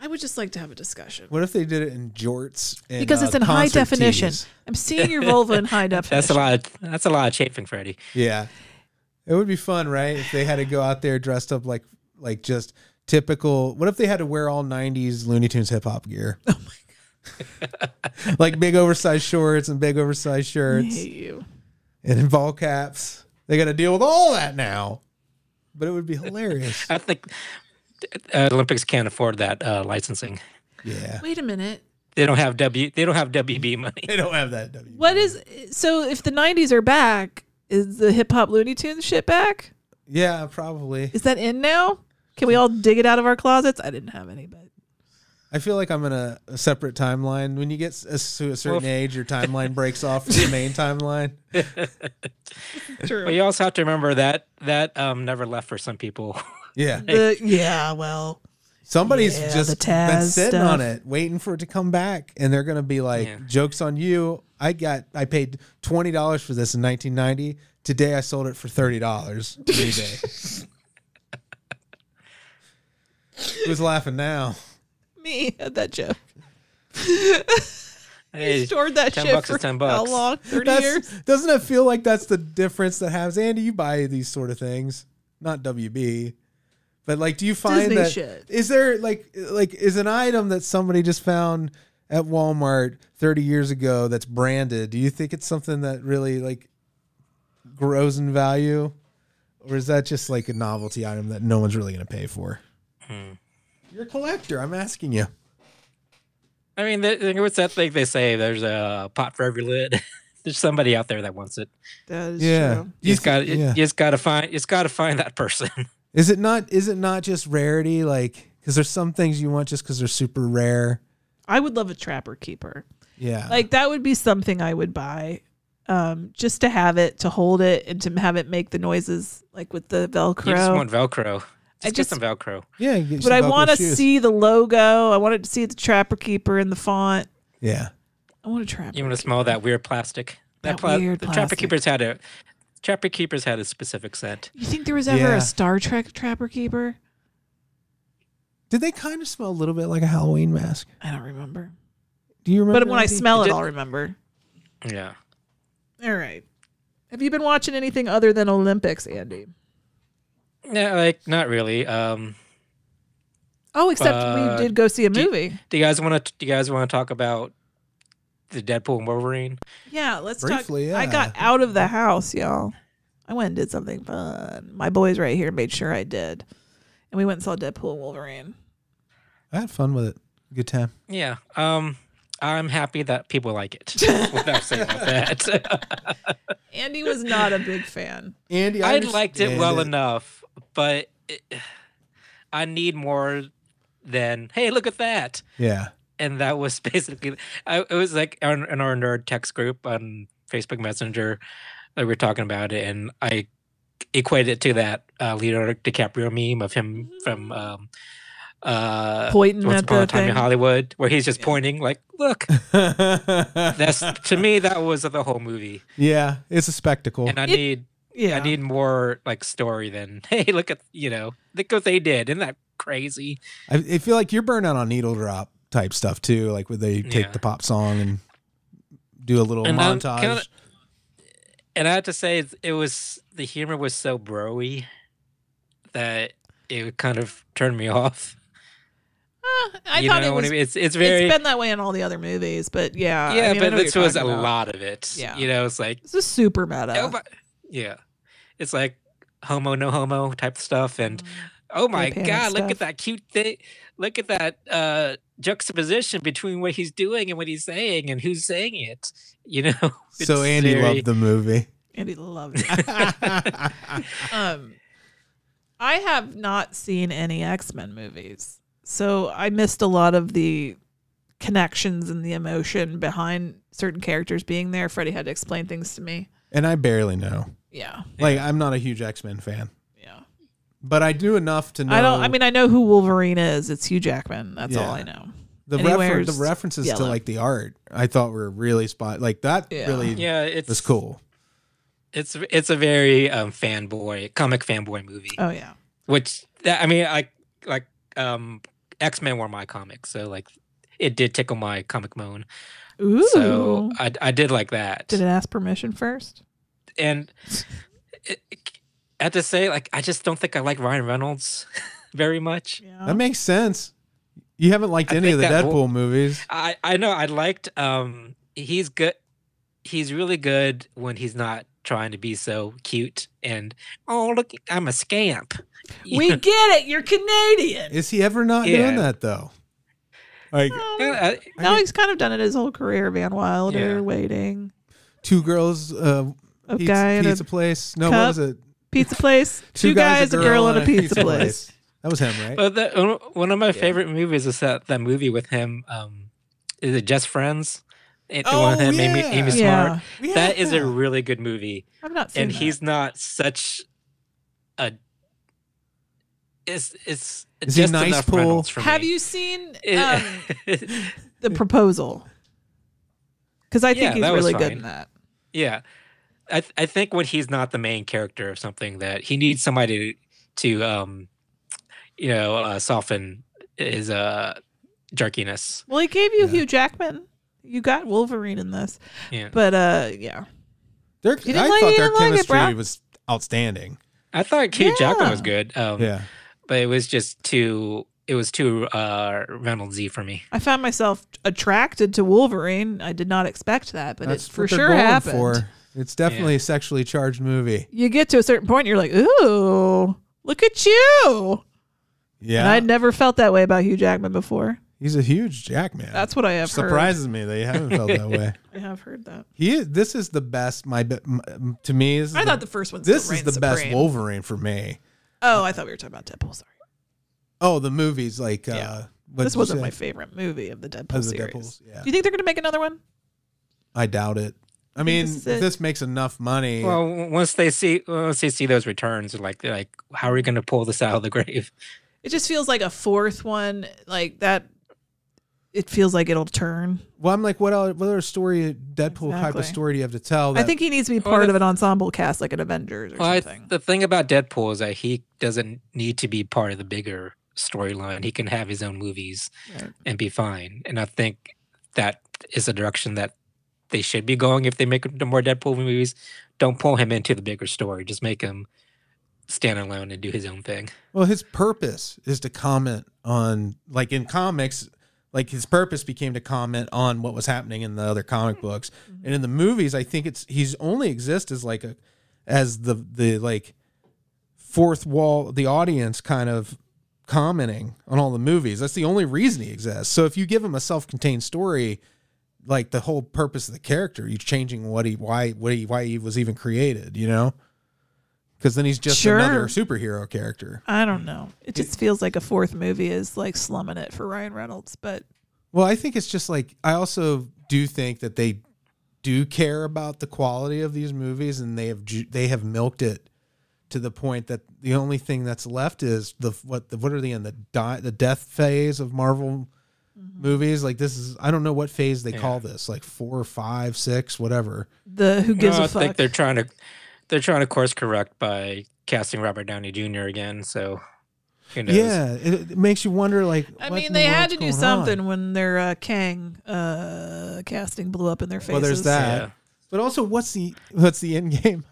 I would just like to have a discussion. What if they did it in jorts? And, because it's in high definition. I'm seeing your vulva in high definition. That's a lot of chafing, Freddy. Yeah, it would be fun, right? If they had to go out there dressed up like just typical. What if they had to wear all '90s Looney Tunes hip hop gear? Oh my god! Like big oversized shorts and big oversized shirts. I hate you. And in ball caps. They got to deal with all that now. But it would be hilarious. I think Olympics can't afford that licensing. Yeah. Wait a minute. They don't have WB money. They don't have that WB. What is so? If the '90s are back, is the hip hop Looney Tunes shit back? Yeah, probably. Is that in now? Can we all dig it out of our closets? I didn't have any, but I feel like I'm in a separate timeline. When you get to a certain age, your timeline breaks off from the main timeline. True. But you also have to remember that never left for some people. Yeah. Well, somebody's just been sitting on it, waiting for it to come back, and they're gonna be like, "Joke's on you! I paid $20 for this in 1990. Today I sold it for $30 on eBay." Who's laughing now? Me at that joke. Hey, you stored that shit for $10 how long? 30 years? Doesn't it feel like that's the difference that happens? Andy, you buy these sort of things, not WB. But like, do you find Disney that shit. Is there like is an item that somebody just found at Walmart 30 years ago that's branded? Do you think it's something that really like grows in value, or is that just like a novelty item that no one's really going to pay for? You're a collector. I'm asking you. I mean, what's that thing they say? There's a pot for every lid. There's somebody out there that wants it. That is true. You just gotta find that person. Is it not just rarity? Like, because there's some things you want just because they're super rare. I would love a Trapper Keeper. Yeah, like that would be something I would buy, just to have it, to hold it, and to have it make the noises like with the Velcro. You just want Velcro. Just get some Velcro. Yeah, but I want to see the logo. I wanted to see the Trapper Keeper in the font. Yeah, I want a Trapper. You want to smell that weird plastic? Weird plastic. Trapper Keepers had a specific scent. You think there was ever a Star Trek Trapper Keeper? Did they kind of smell a little bit like a Halloween mask? I don't remember. Do you remember? But when I smell it, I'll remember. Yeah. All right. Have you been watching anything other than Olympics, Andy? Yeah, like not really. Except we did go see a movie. Do you guys want to talk about the Deadpool and Wolverine? Yeah, let's briefly. talk. Yeah. I got out of the house, y'all. I went and did something fun. My boys right here made sure I did. And we went and saw Deadpool and Wolverine. I had fun with it. Good time. Yeah. I'm happy that people like it. Without saying that. Andy was not a big fan. Andy, I liked it well enough, but I need more than, hey, look at that. Yeah. And that was basically, it was like in our nerd text group on Facebook Messenger that we were talking about it, and I equated it to that Leonardo DiCaprio meme of him from pointing Once at Upon the a Time thing in Hollywood, where he's just pointing like, look. That's, to me, that was the whole movie. Yeah, it's a spectacle. And I need more like story than, hey, look at, look what they did. Isn't that crazy? I feel like you're burnt out on needle drop type stuff too, like where they take the pop song and do a little montage. And I have to say, the humor was so bro-y that it kind of turned me off. I thought it was. It's very. It's been that way in all the other movies, but yeah. Yeah, I mean, but this was a lot of it. Yeah. It's like. This is super meta. Yeah, it's like homo no homo type stuff, and oh my god, look at that cute thing! Look at that juxtaposition between what he's doing and what he's saying, and who's saying it. So Andy loved the movie. Andy loved it. I have not seen any X-Men movies, so I missed a lot of the connections and the emotion behind certain characters being there. Freddy had to explain things to me. And I barely know. Yeah. Like, I'm not a huge X-Men fan. Yeah. But I do enough to know. I know who Wolverine is. It's Hugh Jackman. That's all I know. The references to like the art, I thought were really like that. Yeah. Really, was cool. It's a very comic fanboy movie. Oh yeah. Which X-Men were my comics, so like it did tickle my comic bone. Ooh. So I did like that. Did it ask permission first? And I have to say, like, I just don't think I like Ryan Reynolds very much. Yeah. That makes sense. You haven't liked any of the Deadpool movies. I know. I liked. He's good. He's really good when he's not trying to be so cute and look, I'm a scamp. We get it. You're Canadian. Is he ever not doing that though? Like, no, he's kind of done it his whole career. Van Wilder, Waiting, Two Girls, Pizza Place. No, what was it? Pizza Place. Two guys, a girl, and a pizza place. That was him, right? But one of my favorite movies is that movie with him. Is it Just Friends? One with him, Amy Smart. That is a really good movie. I've not seen and that. He's not such a. It's is just nice enough pool? Reynolds for me. Have you seen The Proposal? Because I think he's really good in that. Yeah, I think when he's not the main character of something, that he needs somebody to soften his jerkiness. Well, he gave you Hugh Jackman. You got Wolverine in this. Yeah. But yeah. I thought their chemistry was outstanding. I thought Hugh Jackman was good. But it was just too Reynolds-y for me. I found myself attracted to Wolverine. I did not expect that, but That's it for sure happened. It's definitely a sexually charged movie. You get to a certain point, and you're like, ooh, look at you. Yeah. And I'd never felt that way about Hugh Jackman before. He's a huge Jackman. That's what I have heard. Surprises me that you haven't felt that way. I have heard that. This is the best. To me, I thought the first one. This is the best Wolverine for me. Oh, I thought we were talking about Deadpool. Sorry. Oh, the movies like. This wasn't my favorite movie of the Deadpool series. Do you think they're going to make another one? I doubt it. I mean, if this makes enough money. Well, once they see those returns, like how are we going to pull this out of the grave? It just feels like a fourth one, like that. It feels like it'll turn. Well, I'm like, what other story, Deadpool type of story do you have to tell? I think he needs to be part of an ensemble cast, like an Avengers or something. The thing about Deadpool is that he doesn't need to be part of the bigger storyline. He can have his own movies and be fine. And I think that is the direction that they should be going if they make the more Deadpool movies. Don't pull him into the bigger story. Just make him stand alone and do his own thing. Well, his purpose is to comment on, like in comics, like his purpose became to comment on what was happening in the other comic books. And in the movies, I think he's only exists as like as the like fourth wall, the audience kind of commenting on all the movies. That's the only reason he exists. So if you give him a self-contained story, like the whole purpose of the character, you're changing why he was even created, you know? Because then he's just another superhero character. I don't know. It just feels like a fourth movie is like slumming it for Ryan Reynolds. But well, I think it's just like, I also do think that they do care about the quality of these movies, and they have milked it to the point that the only thing that's left is what are they in the death phase of Marvel movies? Like this is, I don't know what phase they call this, like 4, 5, 6, whatever. Who gives a fuck? I think they're trying to course correct by casting Robert Downey Jr. again. So who knows? Yeah, it makes you wonder. Like, I mean, they had to do something when their Kang casting blew up in their faces. Well, there's that. Yeah. But also, what's the end game?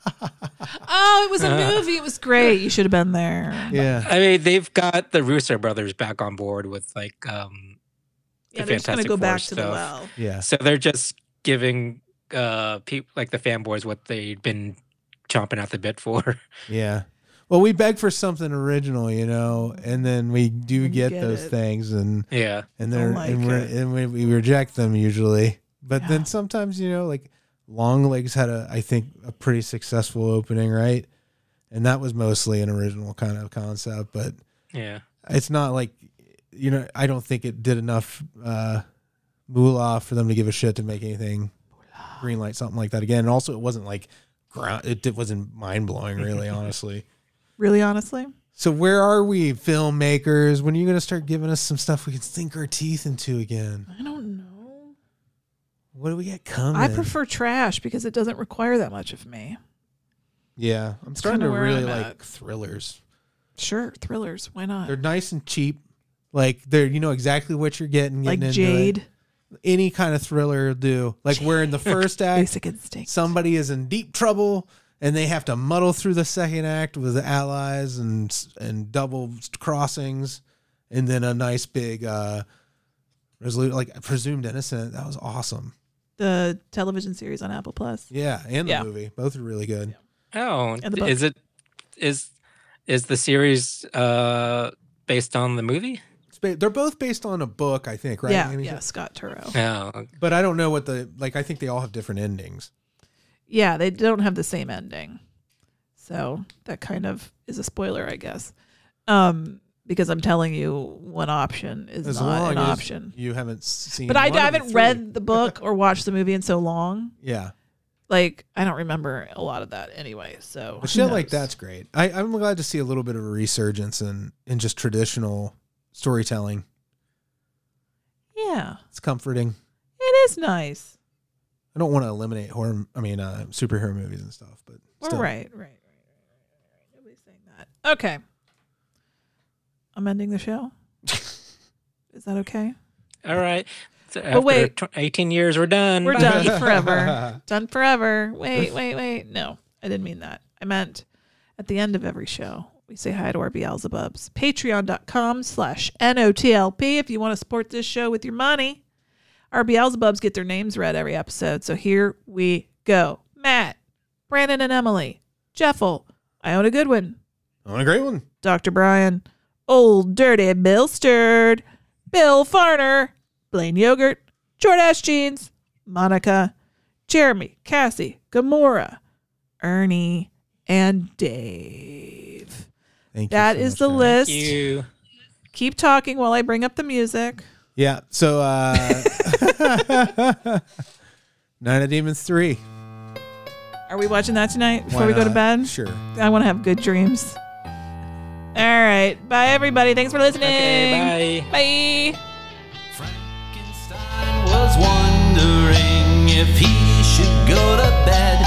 Oh, it was a movie. It was great. You should have been there. Yeah. I mean, they've got the Russo brothers back on board with like they're just going to go back to the well. Yeah. So they're just giving people like the fanboys what they've been chomping at the bit for. Yeah. Well, we beg for something original, you know, and then we do get those things, and we reject them usually. But then sometimes, you know, like Longlegs had I think a pretty successful opening, right? And that was mostly an original kind of concept, but yeah, it's not like, you know, I don't think it did enough moolah for them to give a shit to make anything greenlight something like that again. And also, it wasn't like it wasn't mind blowing, really, honestly. Really, honestly. So where are we, filmmakers? When are you going to start giving us some stuff we can sink our teeth into again? I don't know. What do we get coming? I prefer trash because it doesn't require that much of me. Yeah, I'm starting to really like thrillers. Sure, thrillers. Why not? They're nice and cheap. Like you know exactly what you're getting like into Jade. Any kind of thriller will do. Like where in the first act, Basic Instinct, somebody is in deep trouble and they have to muddle through the second act with the allies and double crossings, and then a nice big resolute, like Presumed Innocent. That was awesome. The television series on Apple Plus. Yeah, and the movie. Both are really good. Oh, is the series based on the movie? They're both based on a book, I think, right? Yeah, Scott Turow. Oh. But I don't know what I think they all have different endings. Yeah, they don't have the same ending. So that kind of is a spoiler, I guess. Because I'm telling you one option is not an option. You haven't seen But I haven't read the book or watched the movie in so long. Yeah. Like, I don't remember a lot of that anyway. So shit like that's great. I'm glad to see a little bit of a resurgence in just traditional storytelling. Yeah. It's comforting. It is nice. I don't want to eliminate superhero movies and stuff, but still. Right. Nobody's saying that. Okay. I'm ending the show. Is that okay? All right. So after 18 years, we're done. We're done forever. Done forever. Wait. No, I didn't mean that. I meant at the end of every show, we say hi to our Beelzebubs. Patreon.com/NOTLP if you want to support this show with your money. Our Beelzebubs get their names read every episode. So here we go. Matt, Branan and Emily, Jeffel, Iona Goodwin. On a great one. Dr. Brian, Old Dirty Bill Sturd, Bill Fahrner, Blayne Yogurt, Jordache Jeans, Monica, Jeremy, Cassie, Gamora, Ernie, and Dave. That is the list. Thank you. Keep talking while I bring up the music. Yeah. So Night of Demons 3. Are we watching that tonight before we go to bed? Sure. I want to have good dreams. All right. Bye, everybody. Thanks for listening. Okay, bye. Bye. Frankenstein was wondering if he should go to bed.